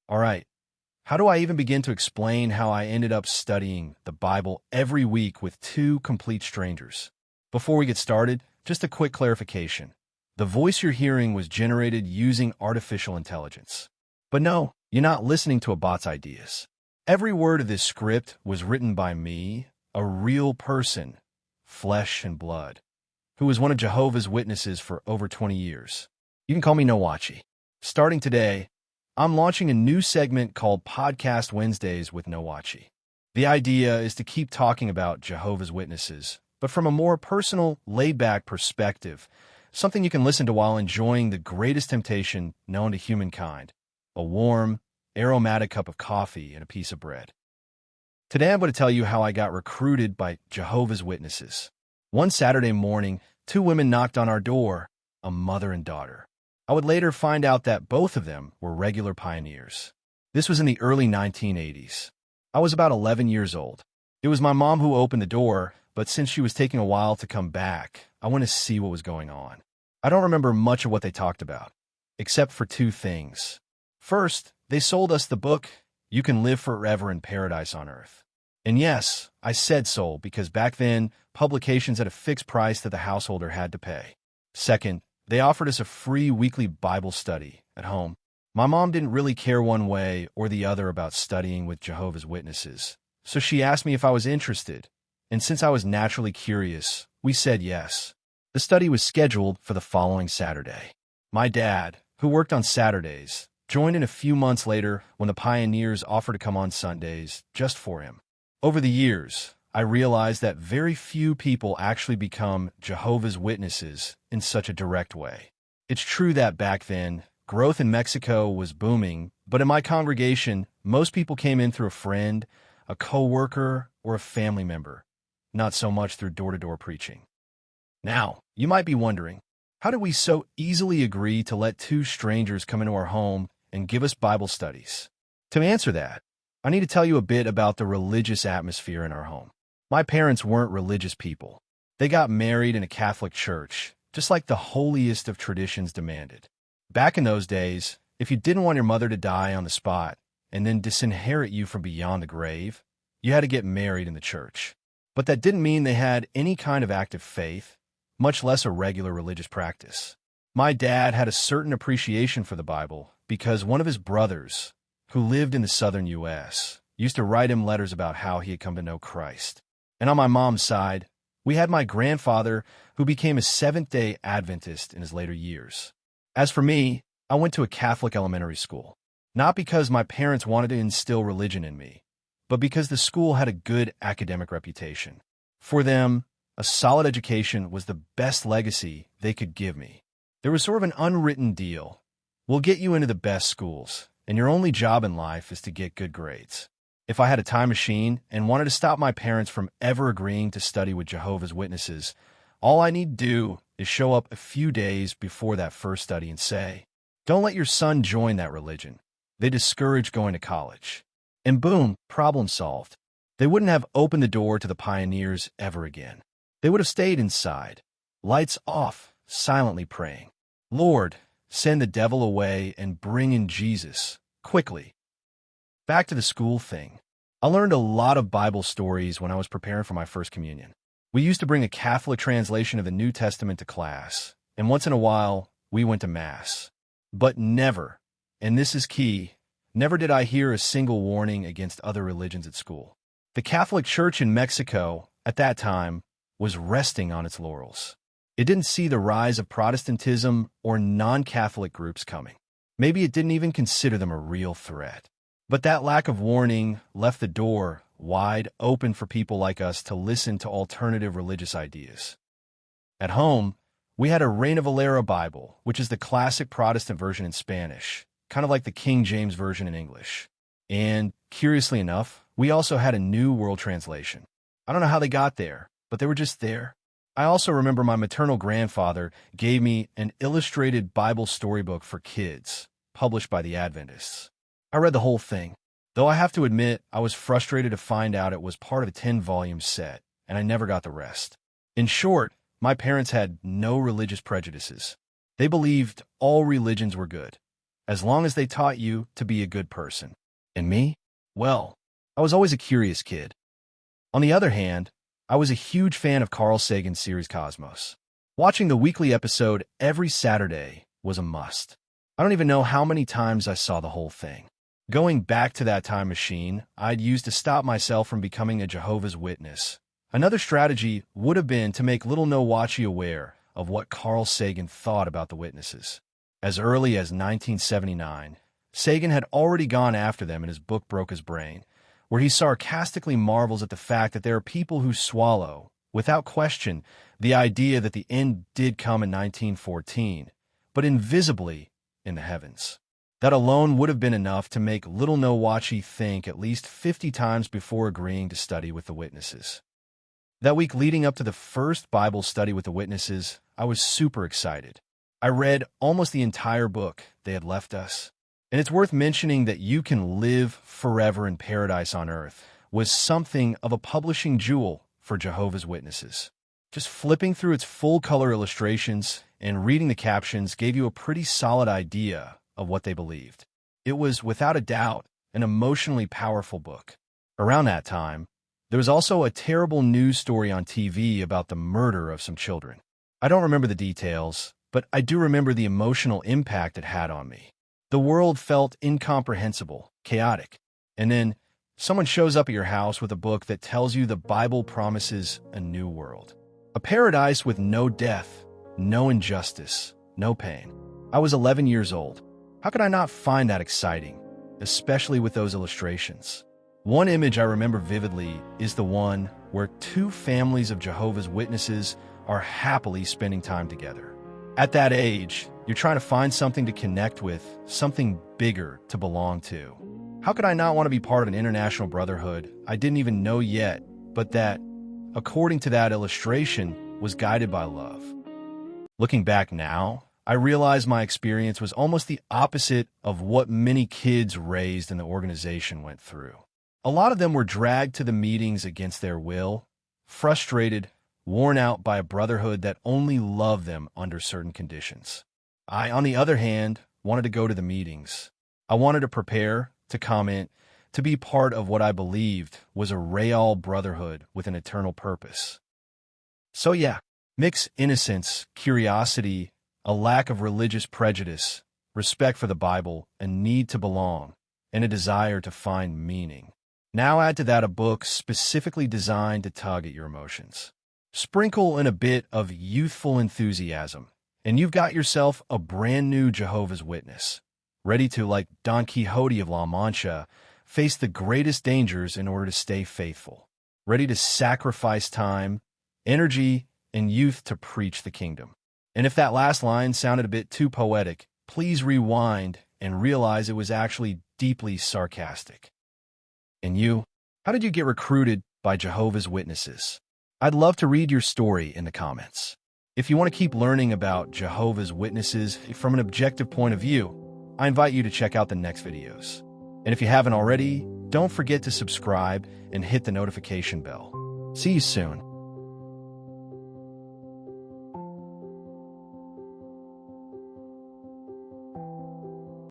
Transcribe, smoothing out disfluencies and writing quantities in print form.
All right, how do I even begin to explain how I ended up studying the Bible every week with two complete strangers? Before we get started, just a quick clarification. The voice you're hearing was generated using artificial intelligence. But no, you're not listening to a bot's ideas. Every word of this script was written by me, a real person, flesh and blood, who was one of Jehovah's Witnesses for over 20 years. You can call me Nowachi. Starting today, I'm launching a new segment called Podcast Wednesdays with Nowachi. The idea is to keep talking about Jehovah's Witnesses, but from a more personal, laid-back perspective, something you can listen to while enjoying the greatest temptation known to humankind, a warm, aromatic cup of coffee and a piece of bread. Today I'm going to tell you how I got recruited by Jehovah's Witnesses. One Saturday morning, two women knocked on our door, a mother and daughter. I would later find out that both of them were regular pioneers. This was in the early 1980s. I was about 11 years old. It was my mom who opened the door, but since she was taking a while to come back, I went to see what was going on. I don't remember much of what they talked about, except for two things. First, they sold us the book, You Can Live Forever in Paradise on Earth. And yes, I said sold because back then, publications had a fixed price that the householder had to pay. Second, they offered us a free weekly Bible study at home. My mom didn't really care one way or the other about studying with Jehovah's Witnesses, so she asked me if I was interested, and since I was naturally curious, we said yes. The study was scheduled for the following Saturday. My dad, who worked on Saturdays, joined in a few months later when the pioneers offered to come on Sundays just for him. Over the years, I realized that very few people actually become Jehovah's Witnesses in such a direct way. It's true that back then, growth in Mexico was booming, but in my congregation, most people came in through a friend, a coworker, or a family member, not so much through door-to-door preaching. Now, you might be wondering, how did we so easily agree to let two strangers come into our home and give us Bible studies? To answer that, I need to tell you a bit about the religious atmosphere in our home. My parents weren't religious people. They got married in a Catholic church, just like the holiest of traditions demanded. Back in those days, if you didn't want your mother to die on the spot and then disinherit you from beyond the grave, you had to get married in the church. But that didn't mean they had any kind of active faith, much less a regular religious practice. My dad had a certain appreciation for the Bible because one of his brothers, who lived in the southern U.S., used to write him letters about how he had come to know Christ. And on my mom's side, we had my grandfather, who became a Seventh-day Adventist in his later years. As for me, I went to a Catholic elementary school, not because my parents wanted to instill religion in me, but because the school had a good academic reputation. For them, a solid education was the best legacy they could give me. There was sort of an unwritten deal. We'll get you into the best schools, and your only job in life is to get good grades. If I had a time machine and wanted to stop my parents from ever agreeing to study with Jehovah's Witnesses, all I need to do is show up a few days before that first study and say, "Don't let your son join that religion. They discourage going to college." And boom, problem solved. They wouldn't have opened the door to the pioneers ever again. They would have stayed inside, lights off, silently praying, "Lord, send the devil away and bring in Jesus, quickly." Back to the school thing. I learned a lot of Bible stories when I was preparing for my first communion. We used to bring a Catholic translation of the New Testament to class, and once in a while, we went to Mass. But never, and this is key, never did I hear a single warning against other religions at school. The Catholic Church in Mexico, at that time, was resting on its laurels. It didn't see the rise of Protestantism or non-Catholic groups coming. Maybe it didn't even consider them a real threat. But that lack of warning left the door wide open for people like us to listen to alternative religious ideas. At home, we had a Reina Valera Bible, which is the classic Protestant version in Spanish, kind of like the King James Version in English. And, curiously enough, we also had a New World Translation. I don't know how they got there, but they were just there. I also remember my maternal grandfather gave me an illustrated Bible storybook for kids, published by the Adventists. I read the whole thing, though I have to admit I was frustrated to find out it was part of a 10-volume set, and I never got the rest. In short, my parents had no religious prejudices. They believed all religions were good. as long as they taught you to be a good person. And me? Well, I was always a curious kid. On the other hand, I was a huge fan of Carl Sagan's series Cosmos. Watching the weekly episode every Saturday was a must. I don't even know how many times I saw the whole thing. Going back to that time machine I'd used to stop myself from becoming a Jehovah's Witness. Another strategy would have been to make little Nowachi aware of what Carl Sagan thought about the witnesses. As early as 1979, Sagan had already gone after them in his book Broca's Brain, where he sarcastically marvels at the fact that there are people who swallow, without question, the idea that the end did come in 1914, but invisibly in the heavens. That alone would have been enough to make little Nowachi think at least 50 times before agreeing to study with the witnesses. That week leading up to the first Bible study with the witnesses, I was super excited. I read almost the entire book they had left us. And it's worth mentioning that You Can Live Forever in Paradise on Earth was something of a publishing jewel for Jehovah's Witnesses. Just flipping through its full-color illustrations and reading the captions gave you a pretty solid idea of what they believed. It was, without a doubt, an emotionally powerful book. Around that time, there was also a terrible news story on TV about the murder of some children. I don't remember the details, but I do remember the emotional impact it had on me. The world felt incomprehensible, chaotic. And then someone shows up at your house with a book that tells you the Bible promises a new world. A paradise with no death, no injustice, no pain. I was 11 years old. How could I not find that exciting, especially with those illustrations? One image I remember vividly is the one where two families of Jehovah's Witnesses are happily spending time together. At that age, you're trying to find something to connect with, something bigger to belong to. How could I not want to be part of an international brotherhood I didn't even know yet, but that, according to that illustration, was guided by love? Looking back now, I realize my experience was almost the opposite of what many kids raised in the organization went through. A lot of them were dragged to the meetings against their will, frustrated, worn out by a brotherhood that only loved them under certain conditions. I, on the other hand, wanted to go to the meetings. I wanted to prepare, to comment, to be part of what I believed was a real brotherhood with an eternal purpose. So yeah, mix innocence, curiosity, a lack of religious prejudice, respect for the Bible, a need to belong, and a desire to find meaning. Now add to that a book specifically designed to tug at your emotions. Sprinkle in a bit of youthful enthusiasm, and you've got yourself a brand new Jehovah's Witness, ready to, like Don Quixote of La Mancha, face the greatest dangers in order to stay faithful, ready to sacrifice time, energy, and youth to preach the kingdom. And if that last line sounded a bit too poetic, please rewind and realize it was actually deeply sarcastic. And you? How did you get recruited by Jehovah's Witnesses? I'd love to read your story in the comments. If you want to keep learning about Jehovah's Witnesses from an objective point of view, I invite you to check out the next videos. And if you haven't already, don't forget to subscribe and hit the notification bell. See you soon.